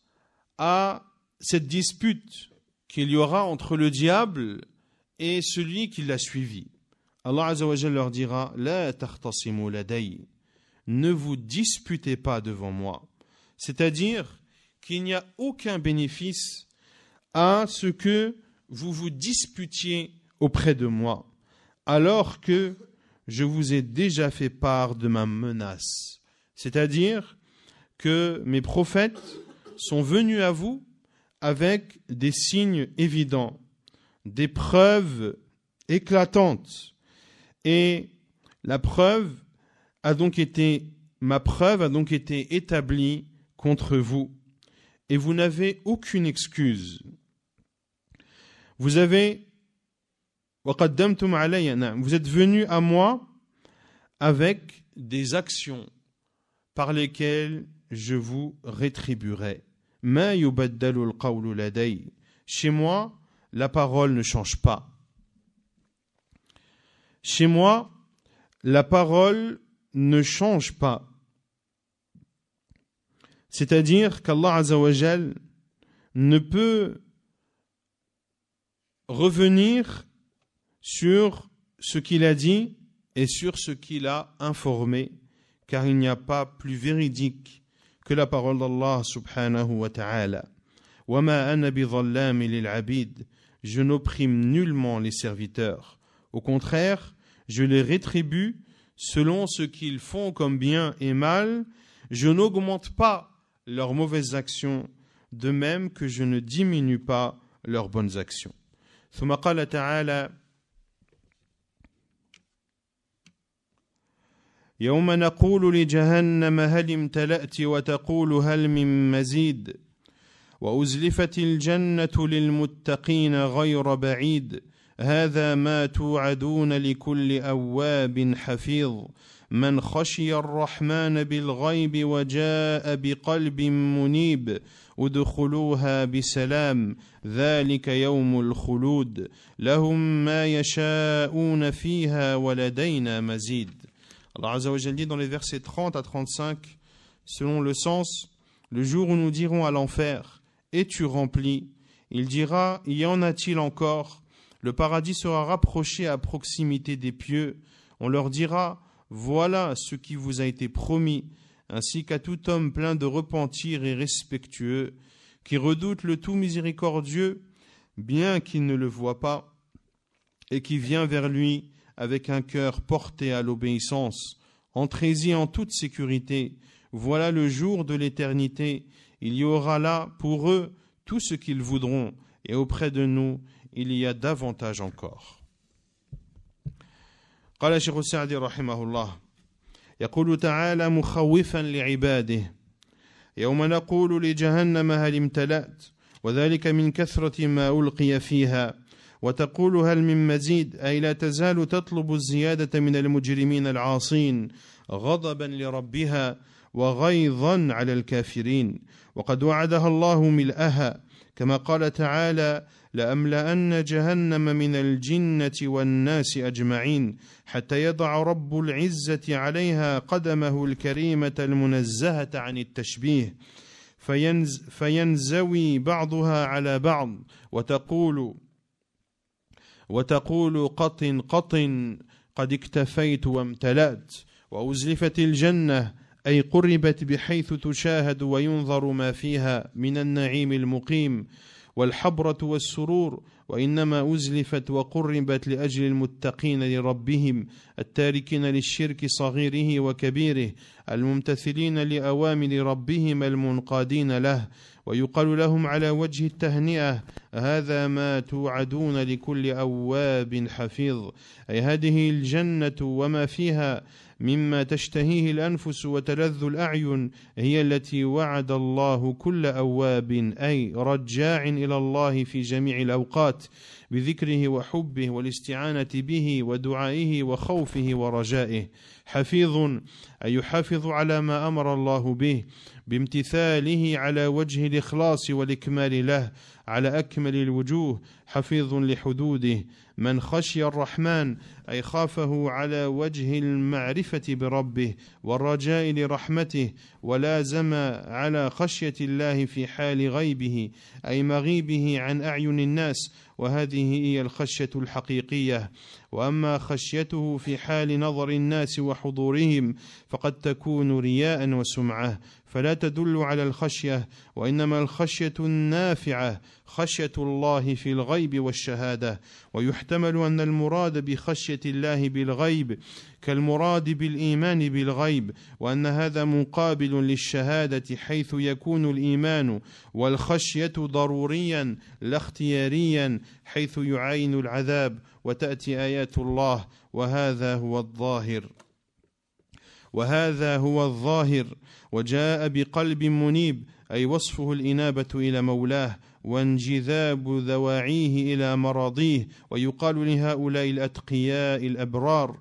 à cette dispute qu'il y aura entre le diable et celui qui l'a suivi, Allah Azza wa Jal leur dira, La tahtasimu laday, ne vous disputez pas devant moi. C'est-à-dire qu'il n'y a aucun bénéfice à ce que vous vous disputiez auprès de moi, alors que je vous ai déjà fait part de ma menace. C'est-à-dire que mes prophètes sont venus à vous avec des signes évidents, des preuves éclatantes. Et ma preuve a donc été établie contre vous. Et vous n'avez aucune excuse. Vous êtes venus à moi avec des actions par lesquelles je vous rétribuerai. Chez moi, la parole ne change pas. Chez moi, la parole ne change pas. C'est-à-dire qu'Allah Azza wa Jal ne peut revenir sur ce qu'il a dit et sur ce qu'il a informé, car il n'y a pas plus véridique que la parole d'Allah subhanahu wa ta'ala. وَمَا أَنَا بِظَلَّامٍ لِلْعَبِيدِ. Je n'opprime nullement les serviteurs. Au contraire, je les rétribue selon ce qu'ils font comme bien et mal. Je n'augmente pas leurs mauvaises actions, de même que je ne diminue pas leurs bonnes actions. ثم قال تعالى يوم نقول لجهنم هل امتلأت وتقول هل من مزيد وأزلفت الجنة للمتقين غير بعيد هذا ما توعدون لكل أواب حفيظ من خشي الرحمن بالغيب وجاء بقلب منيب ادخلوها بسلام ذلك يوم الخلود لهم ما يشاءون فيها ولدينا مزيد. Allah Azza wa Jal dit dans les versets 30 à 35, selon le sens, le jour où nous dirons à l'enfer, es-tu rempli? Il dira, y en a-t-il encore? Le paradis sera rapproché à proximité des pieux. On leur dira, voilà ce qui vous a été promis, ainsi qu'à tout homme plein de repentir et respectueux, qui redoute le tout miséricordieux, bien qu'il ne le voie pas, et qui vient vers lui avec un cœur porté à l'obéissance. Entrez-y en toute sécurité, Voilà le jour de l'éternité. Il y aura là pour eux tout ce qu'ils voudront, et auprès de nous, il y a davantage encore. قال الشيخ السعدي رحمه الله يقول تعالى مخوفا لعباده يوم نقول لجهنم هل امتلأت وذلك من كثرة ما ألقي فيها وتقول هل من مزيد أي لا تزال تطلب الزيادة من المجرمين العاصين غضبا لربها وغيظا على الكافرين وقد وعدها الله ملأها كما قال تعالى لأملأن جهنم من الجنة والناس أجمعين حتى يضع رب العزة عليها قدمه الكريمة المنزهة عن التشبيه فينزوي بعضها على بعض وتقول قط قد اكتفيت وامتلأت وأزلفت الجنة أي قربت بحيث تشاهد وينظر ما فيها من النعيم المقيم والحبرة والسرور وإنما أزلفت وقربت لأجل المتقين لربهم التاركين للشرك صغيره وكبيره الممتثلين لأوامر ربهم المنقادين له ويقال لهم على وجه التهنئة هذا ما توعدون لكل أواب حفيظ أي هذه الجنة وما فيها مما تشتهيه الأنفس وتلذ الأعين هي التي وعد الله كل أواب أي رجاع إلى الله في جميع الأوقات بذكره وحبه والاستعانة به ودعائه وخوفه ورجائه حفيظ أي يحافظ على ما أمر الله به بامتثاله على وجه الإخلاص والإكمال له على أكمل الوجوه حفيظ لحدوده من خشي الرحمن أي خافه على وجه المعرفة بربه والرجاء لرحمته ولازم على خشية الله في حال غيبه أي مغيبه عن أعين الناس وهذه هي الخشية الحقيقية وأما خشيته في حال نظر الناس وحضورهم فقد تكون رياء وسمعة فلا تدل على الخشية وإنما الخشية النافعة خشية الله في الغيب والشهادة ويحتمل أن المراد بخشية الله بالغيب كالمراد بالإيمان بالغيب وأن هذا مقابل للشهادة حيث يكون الإيمان والخشية ضروريا لا اختياريا حيث يعاين العذاب وتأتي آيات الله وهذا هو الظاهر وجاء بقلب منيب أي وصفه الإنابة إلى مولاه وانجذاب ذواعيه إلى مراضيه ويقال لهؤلاء الأتقياء الأبرار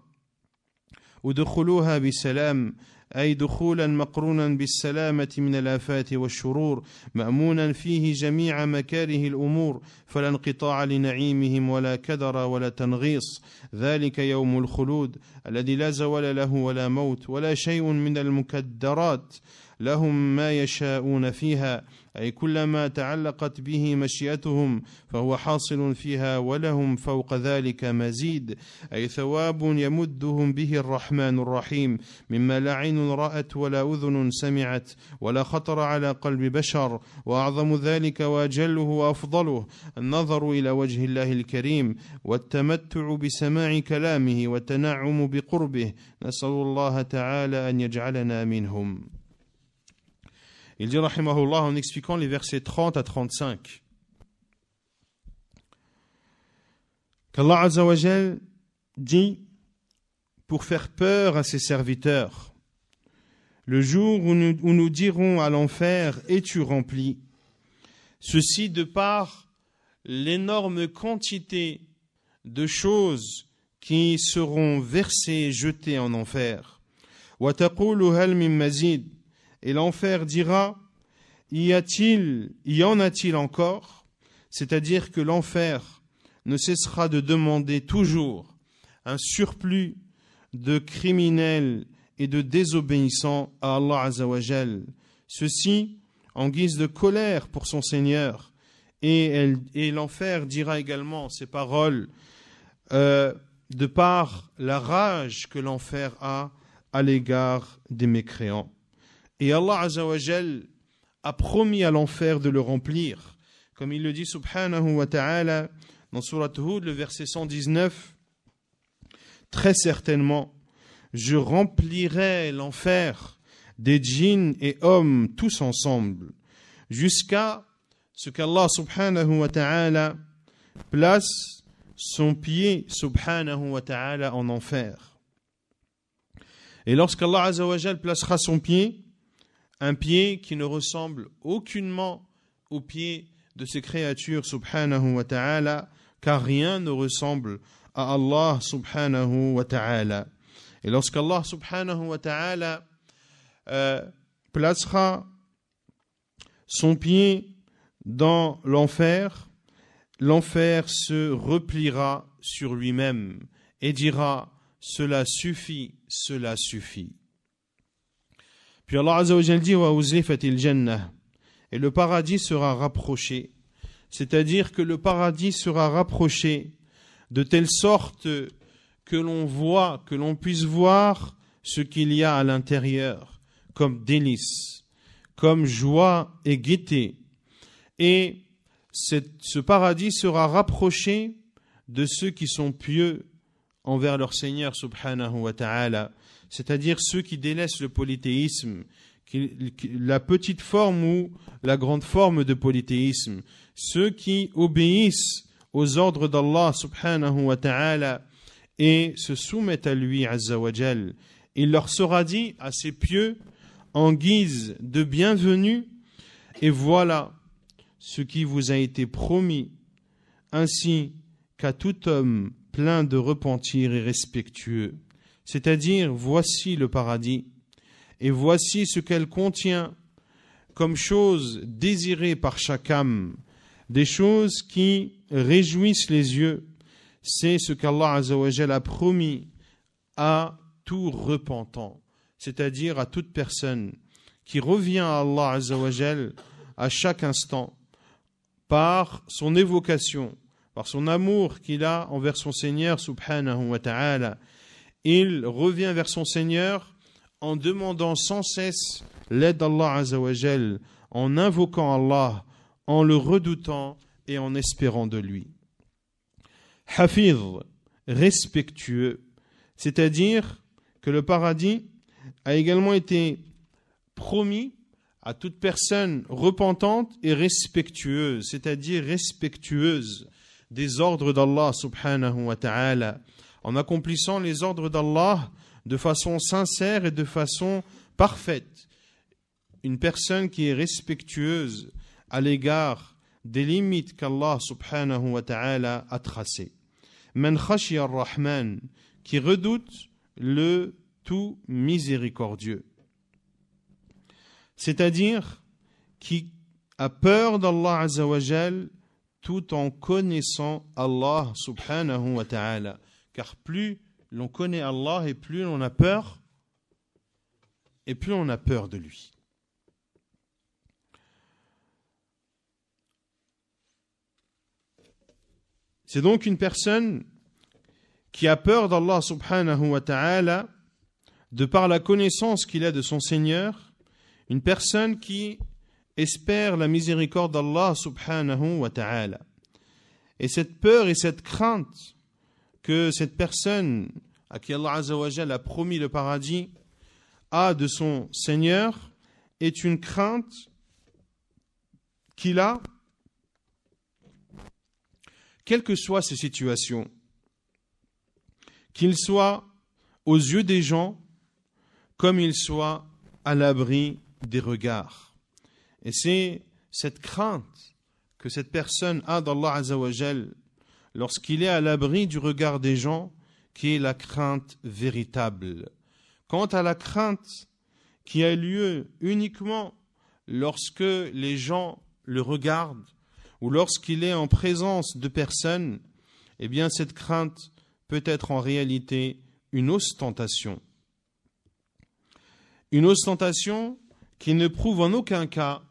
ادخلوها بسلام أي دخولا مقرونا بالسلامة من الآفات والشرور مأمونا فيه جميع مكاره الأمور فلا انقطاع لنعيمهم ولا كدر ولا تنغيص ذلك يوم الخلود الذي لا زوال له ولا موت ولا شيء من المكدرات لهم ما يشاءون فيها أي كلما تعلقت به مشيئتهم فهو حاصل فيها ولهم فوق ذلك مزيد أي ثواب يمدهم به الرحمن الرحيم مما لا عين رأت ولا أذن سمعت ولا خطر على قلب بشر وأعظم ذلك وأجله وأفضله النظر إلى وجه الله الكريم والتمتع بسماع كلامه والتنعم بقربه نسأل الله تعالى أن يجعلنا منهم. Il dit rahimahullah en expliquant les versets 30 à 35 qu'Allah Azza wa Jal dit pour faire peur à ses serviteurs le jour où nous dirons à l'enfer es-tu rempli, ceci de par l'énorme quantité de choses qui seront versées et jetées en enfer. Wa taqulu hal min mazid, et l'enfer dira y en a-t-il encore? C'est-à-dire que l'enfer ne cessera de demander toujours un surplus de criminels et de désobéissants à Allah Azza wa Jal. Ceci en guise de colère pour son Seigneur. Et l'enfer dira également ces paroles de par la rage que l'enfer a à l'égard des mécréants. Et Allah Azza wa Jal a promis à l'enfer de le remplir. Comme il le dit subhanahu wa ta'ala dans Surat Hud, le verset 119, très certainement, je remplirai l'enfer des djinns et hommes tous ensemble, jusqu'à ce qu'Allah subhanahu wa ta'ala place son pied subhanahu wa ta'ala en enfer. Et lorsqu'Allah azza wa jal placera son pied, un pied qui ne ressemble aucunement au pied de ses créatures subhanahu wa ta'ala, car rien ne ressemble à Allah subhanahu wa ta'ala. Et lorsqu'Allah subhanahu wa ta'ala placera son pied dans l'enfer, l'enfer se repliera sur lui-même et dira « Cela suffit, cela suffit ». Puis Allah Azza wa Jal dit « Wa uzlifatil jannah » et le paradis sera rapproché, c'est-à-dire que le paradis sera rapproché de telle sorte que l'on puisse voir ce qu'il y a à l'intérieur, comme délices, comme joie et gaieté. Et ce paradis sera rapproché de ceux qui sont pieux envers leur Seigneur subhanahu wa ta'ala, c'est-à-dire ceux qui délaissent le polythéisme, la petite forme ou la grande forme de polythéisme, ceux qui obéissent aux ordres d'Allah subhanahu wa ta'ala et se soumettent à lui azza wa jal. Il leur sera dit à ces pieux en guise de bienvenue, et voilà ce qui vous a été promis, ainsi qu'à tout homme plein de repentir et respectueux. C'est-à-dire, voici le paradis, et voici ce qu'elle contient comme choses désirées par chaque âme, des choses qui réjouissent les yeux. C'est ce qu'Allah Azza wa Jal a promis à tout repentant, c'est-à-dire à toute personne qui revient à Allah Azza wa Jal à chaque instant par son évocation, par son amour qu'il a envers son Seigneur subhanahu wa ta'ala. Il revient vers son Seigneur en demandant sans cesse l'aide d'Allah Azza wa Jal, en invoquant Allah, en le redoutant et en espérant de lui. Hafiz, respectueux, c'est-à-dire que le paradis a également été promis à toute personne repentante et respectueuse, c'est-à-dire respectueuse des ordres d'Allah subhanahu wa ta'ala, en accomplissant les ordres d'Allah de façon sincère et de façon parfaite. Une personne qui est respectueuse à l'égard des limites qu'Allah subhanahu wa ta'ala a tracées. Man khashiya ar-Rahman, qui redoute le tout miséricordieux. C'est-à-dire qui a peur d'Allah Azza wa Jal tout en connaissant Allah subhanahu wa ta'ala. Car plus l'on connaît Allah et plus l'on a peur, et plus on a peur de lui. C'est donc une personne qui a peur d'Allah subhanahu wa ta'ala de par la connaissance qu'il a de son Seigneur, une personne qui espère la miséricorde d'Allah subhanahu wa ta'ala. Et cette peur et cette crainte que cette personne à qui Allah Azza wa Jal a promis le paradis a de son Seigneur est une crainte qu'il a, quelles que soient ses situations, qu'il soit aux yeux des gens comme il soit à l'abri des regards. Et c'est cette crainte que cette personne a d'Allah Azza wa Jal lorsqu'il est à l'abri du regard des gens, qui est la crainte véritable. Quant à la crainte qui a lieu uniquement lorsque les gens le regardent ou lorsqu'il est en présence de personnes, eh bien cette crainte peut être en réalité une ostentation. Une ostentation qui ne prouve en aucun cas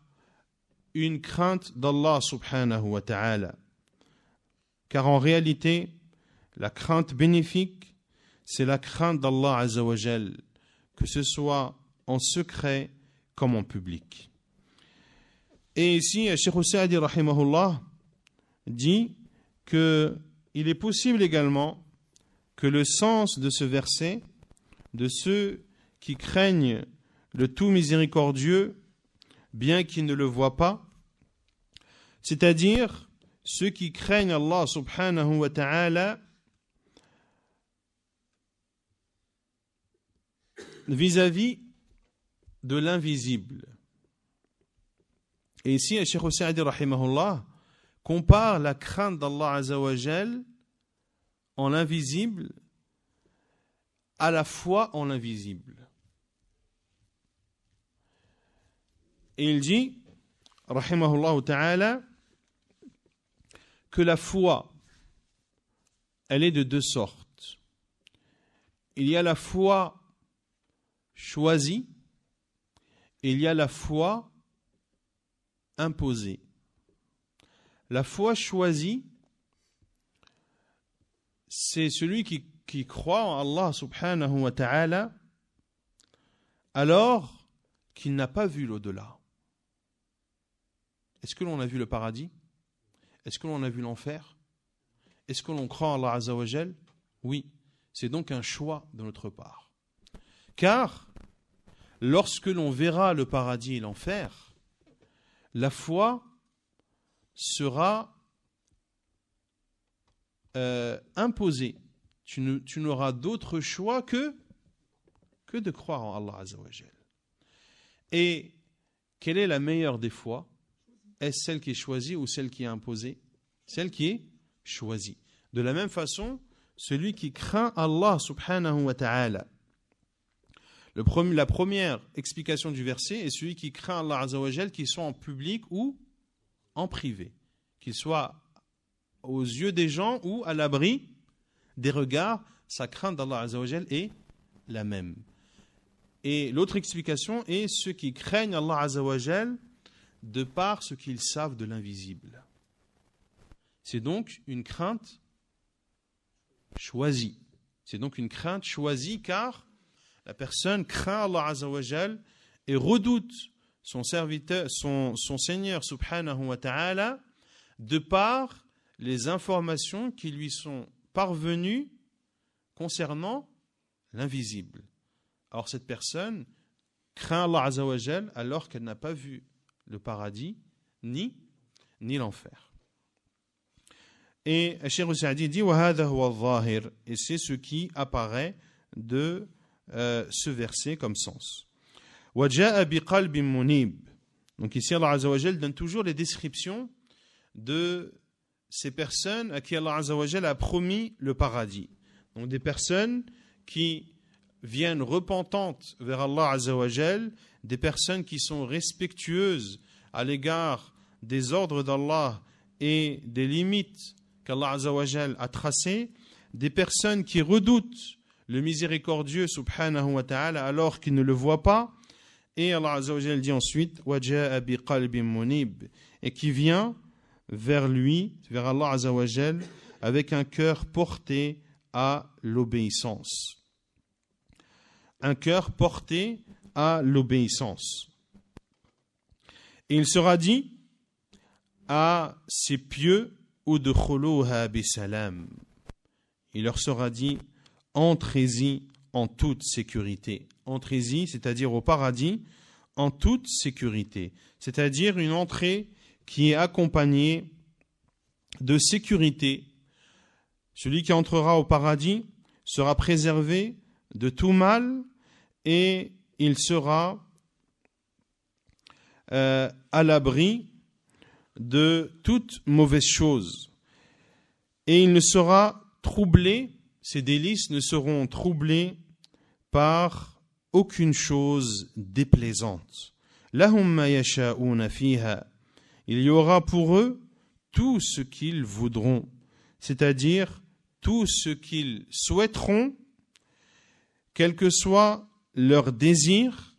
une crainte d'Allah subhanahu wa ta'ala. Car en réalité, la crainte bénéfique, c'est la crainte d'Allah Azza wa Jal, que ce soit en secret comme en public. Et ici, Cheikh Saadi rahimahullah dit qu'il est possible également que le sens de ce verset, de ceux qui craignent le tout miséricordieux, bien qu'ils ne le voient pas, c'est-à-dire ceux qui craignent Allah subhanahu wa ta'ala vis-à-vis de l'invisible. Et ici, Cheikh Sa'di rahimahullah compare la crainte d'Allah azza wa jal en l'invisible à la foi en l'invisible. Et il dit, rahimahullah ta'ala, que la foi, elle est de deux sortes. Il y a la foi choisie et il y a la foi imposée. La foi choisie, c'est celui qui croit en Allah subhanahu wa ta'ala alors qu'il n'a pas vu l'au-delà. Est-ce que l'on a vu le paradis? Est-ce que l'on a vu l'enfer? Est-ce que l'on croit en Allah azza wa jal? Oui, c'est donc un choix de notre part. Car lorsque l'on verra le paradis et l'enfer, la foi sera imposée. Tu n'auras d'autre choix que de croire en Allah azza wa jal. Et quelle est la meilleure des foi? Est-ce celle qui est choisie ou celle qui est imposée? Celle qui est choisie. De la même façon, celui qui craint Allah subhanahu wa ta'ala. La première explication du verset est celui qui craint Allah azza wa jal, qu'il soit en public ou en privé. Qu'il soit aux yeux des gens ou à l'abri des regards, sa crainte d'Allah azza wa jal est la même. Et l'autre explication est ceux qui craignent Allah azza wa jal de par ce qu'ils savent de l'invisible. C'est donc une crainte choisie. C'est donc une crainte choisie car la personne craint Allah azza wa jal et redoute son serviteur, son Seigneur subhanahu wa ta'ala de par les informations qui lui sont parvenues concernant l'invisible. Alors cette personne craint Allah azza wa jal alors qu'elle n'a pas vu le paradis ni l'enfer. Et Cheikh Sa'di dit وَهَذَا هُوَ الظَّاهِرُ, et c'est ce qui apparaît de ce verset comme sens. وَجَاءَ بِقَلْبٍ مُنِيبٍ. Donc ici Allah azza wa jal donne toujours les descriptions de ces personnes à qui Allah azza wa jal a promis le paradis. Donc des personnes qui viennent repentantes vers Allah azza wa jal, des personnes qui sont respectueuses à l'égard des ordres d'Allah et des limites qu'Allah azza wa jal a tracées, des personnes qui redoutent le miséricordieux subhanahu wa ta'ala alors qu'ils ne le voient pas, et Allah azza wa jal dit ensuite وَجَاءَ بِقَلْبٍ مُنِيبٍ, et qui vient vers lui, vers Allah azza wa jal, avec un cœur porté à l'obéissance. Un cœur porté à l'obéissance. Et il sera dit à ces pieux udkhuluha bisalam. Il leur sera dit entrez-y en toute sécurité. Entrez-y, c'est-à-dire au paradis, en toute sécurité. C'est-à-dire une entrée qui est accompagnée de sécurité. Celui qui entrera au paradis sera préservé de tout mal et il sera à l'abri de toute mauvaise chose. Et il ne sera troublé, ses délices ne seront troublés par aucune chose déplaisante. Lahum ma yasha'una fiha. Il y aura pour eux tout ce qu'ils voudront, c'est-à-dire tout ce qu'ils souhaiteront, quel que soit leur désir,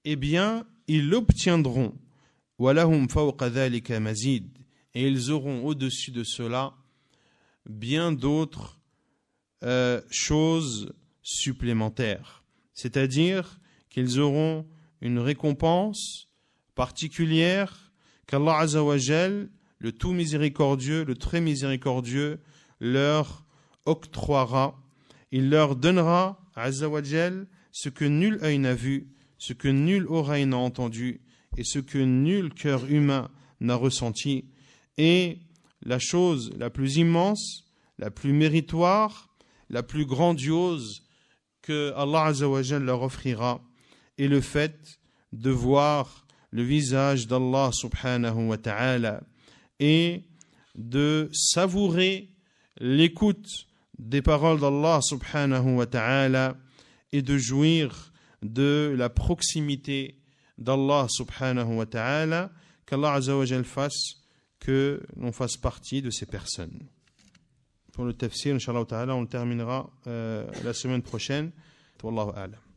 eh bien, ils l'obtiendront. وَلَهُمْ فَوْقَ ذَلِكَ مَزِيدٌ. Et ils auront au-dessus de cela bien d'autres choses supplémentaires. C'est-à-dire qu'ils auront une récompense particulière qu'Allah Azza wa Jal, le tout miséricordieux, le très miséricordieux, leur octroiera. Il leur donnera, Azza wa Jal, ce que nul œil n'a vu, ce que nulle oreille n'a entendu et ce que nul cœur humain n'a ressenti, et la chose la plus immense, la plus méritoire, la plus grandiose que Allah Azza wa Jalla leur offrira est le fait de voir le visage d'Allah subhanahu wa ta'ala et de savourer l'écoute des paroles d'Allah subhanahu wa ta'ala et de jouir de la proximité d'Allah subhanahu wa ta'ala, qu'Allah Azza wa Jalla fasse que l'on fasse partie de ces personnes. Pour le tafsir, Inch'Allah ta'ala, on le terminera la semaine prochaine. Wallahu a'lam.